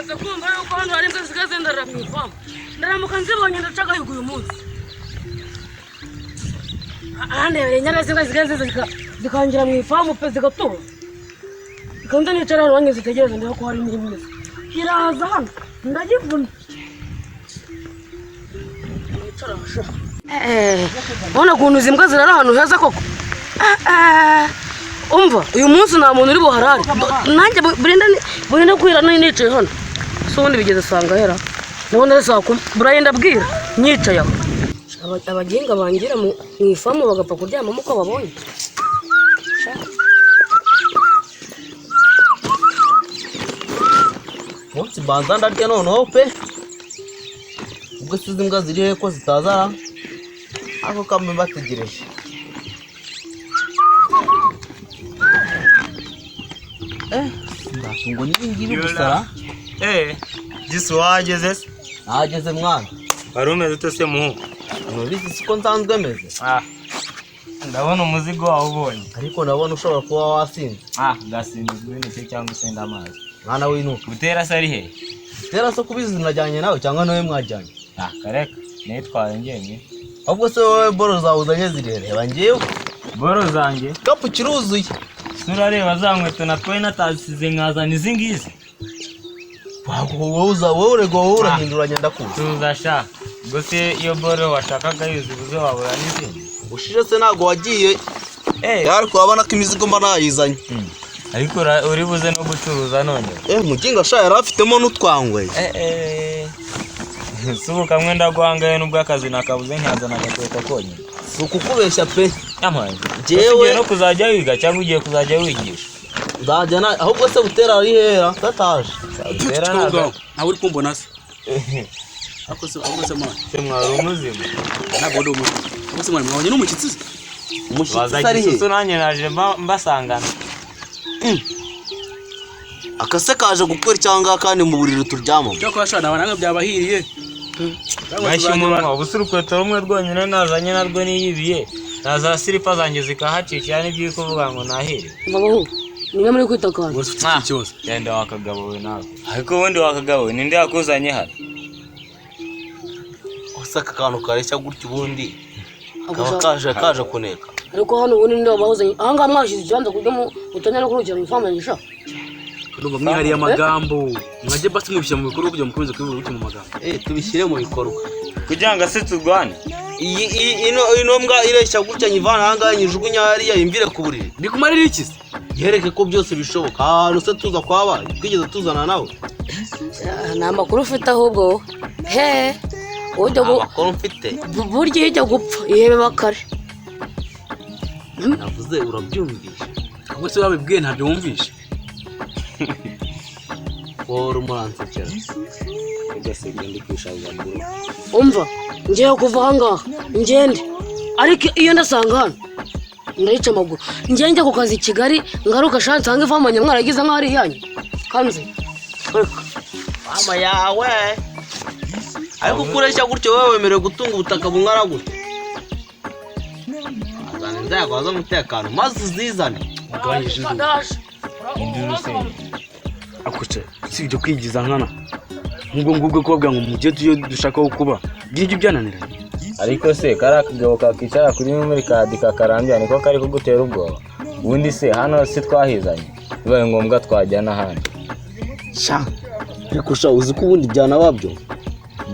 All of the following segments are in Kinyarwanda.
maze kumva yuko hano hari imbwa zisigaye zenderera mu ifamu ndaramuka nzibonye ndacaga yuko uyu munsi ahanebere inyana z'imbwa zisigaye zikangira mu ifamu pe zigatura zikanza nicara hano wange zitegereza ndeba ko hari imirimo imeze iraza hano ndagivuna ubona ukuntu izi mbwa zirara ahantu heza koko umva uyu munsi nta muntu uri buharare nanjye burinda kwira nicaye hano so ubundi bigeze sanga hera nabona ari saa kumi burayenda bwira nyicaye aho abaginga bangira mu ifamu bagapfa kuryamamo uko babonye munsi banza ndarya noneho pe ubwo sizi imbwa ziri he ko zitazara ako kamwe bategereje ndatungo n'ibingibi gusara gisi wageze se nahageze mwana wari umeze ute se muhungu ntubizi siko nsanzwe meze ndabona umuzigo wawe ubonye ariko ndabona ushobora kuba wasinze gasindizwe n'icyo cyangwa usenda amazi mwana w'inuka Butera se ari he Butera se kubizi najyanye nawe cyangwa nawe mwajyanye kareka nitwaye njyenyine ahubwo se wowe boro zawe uzanye zirereba njyewe boro zanjye kapu kiruzuye turareba za nkweto natwaye natasize nkazana izi ngizi wowe urego wowe urahinduranya ndakuzi tuzasha gusa iyo boro washakaga yuzuye wabura n'izindi ushije se ntago wagiye ariko urabona ko imizigo mba nayizanye ariko uri buze no gucuruza none muginga sha yari afitemo n'utwangwe subu kamwe ndaguhangaye n'ubwo akazi nakabuze nkazana agakweto konyine si ukukubeshya pe amaye jewe no kuzajya wiga cyangwa ugiye kuzajya wigisha nzajya ahubwo se Butera ari hera gataje Butera nawe uri kumbona se ako se mwana se mwari umuzima ntabwo ndi umuzima ako se mwana mwabonye n'umushyitsi se umushyitsi ari he nanjye naje mbasangana akase kaje gukora cyangwa kandi mu buriri turyamamo cyo kwashana abananga byabahiriye Mashyi umunwa ubusa urukweto rumwe rwonyine nazanye narwo niyibiye naza silipa zanjye zikahacikira n'ibyo kuvuga ngo nahire babaho niwe muri kwitakana cyose yenda wakagabo we nawe ariko ubundi wakagabo ninde yakuzanye hano usaka kantu kareshya gutyo ubundi kaje kuneka ariko hano ubundi ndio bahuzanye ahanga mwashize cyanza kujya mu utanya no kurukira mu ifamu yisha Nubwo mwihariye amagambo mwaje basi mwibishya mu bikorwa kujya mukomeza kwibura uruti mu magambo tubishyire mu bikorwa kugira ngo se turwane ino mbwa ireshya gutya nyivana ahanga nyijugunya hariya imbire ku buriri bikumarira iki se yereke ko byose bishoboka ahantu se tuza kwabaye twigeze tuzana nawe nta makuru ufite ahubwo ujya amakuru mfite burya ijya gupfa ihebe bakare navuze urabyumvisha ahubwo se wabibwiye ntabyo wumvisha wowe umuransekera ugasebya ndi kwishaka bro umva ngiye kuva ahangaha ngende ariko iyo ndasanga hano ndayica amaguru njya ku kazi i Kigali ngaruka sha nsanga ifamu nyamwaragize nk'aho ari iyanyu kanze mama yawe ariko kureshya gutyo wowe wemerewe gutunga ubutaka bungana gutyo azana inzego z'umutekano maze uzizane ugabanyije induru se akuce si ibyo kwigiza nkana ngubwo kubabwira ngo mujye tuyo dushakaho kuba byinshi byananiranye ariko se kara kagabo kakicara kuri muri kadi kakarambya niko kari kugutera ubwoba ubundi se hano si twahizanye bibaye ngombwa twajyana ahandi sha ariko sha uzi ko ubundi byana wabyo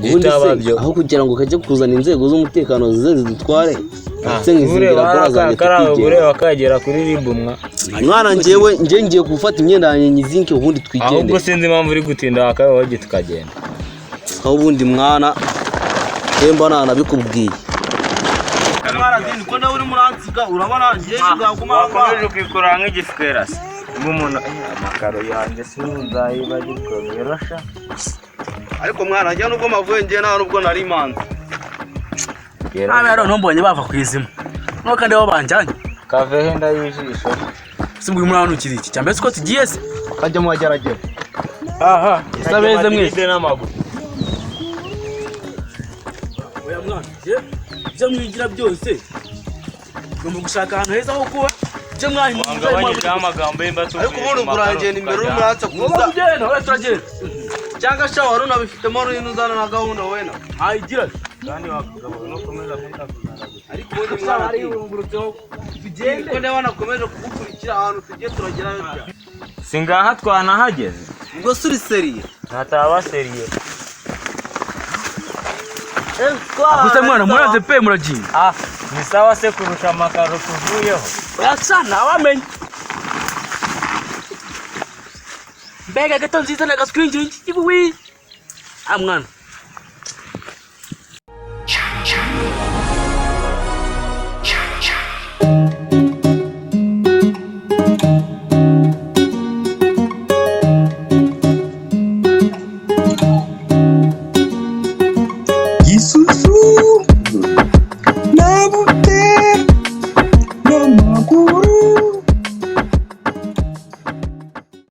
ubundi se aho kugira ngo kajye kuzana inzego z'umutekano zidutware ndetse nkizingira barazanye ureba kagera kuri ribumwa mwana njyewe ngiye gufata imyenda yanjye nyizinke ubundi twigende ahubwo sinzi impamvu uri gutinda wakabaye wagiye tukagenda aho ubundi mwana temba nanabikubwiye mwana dini ko nawe uri muransiga urabona ngiye ngaguma wakomeje kwikora nk'igifukwera se umuntu amakaro yanjye sinzayibagirwa birasha ariko mwana njye nubwo mavuye ngiye nta nubwo nari imanza rero ntombonye bava ku izima nuko kandi babanjanye kavehe ndayijisho simbwe muri hano kiri iki cyambere ko tugiye se kajya mu wageragera isabeze mwese n'amaguru oya mwana byo mwigira byose ugomba gushaka ahantu heza ho kuba byo mwahimuza amagambo y'imbatso ariko ubundi uragenda imbere y'umuratsa kuza turagenda cyangwa sha wari unabifitemo n'uzana na gahunda wena ayigira kandi wakugabo no komeza kuntakuzana ariko ubundi mwana ari urungurutseho tugende ko ndabona nakomeje kugukurikira ahantu tugiye turagerayo bya singaha twanahageze ubwo suri seriye ntataba seriye gusa mwana muraze pe muragiye ni sawa se kurusha amakaro tuvuyeho urasana wamenye mbega gato nziza na gaswingi ibuwi mwana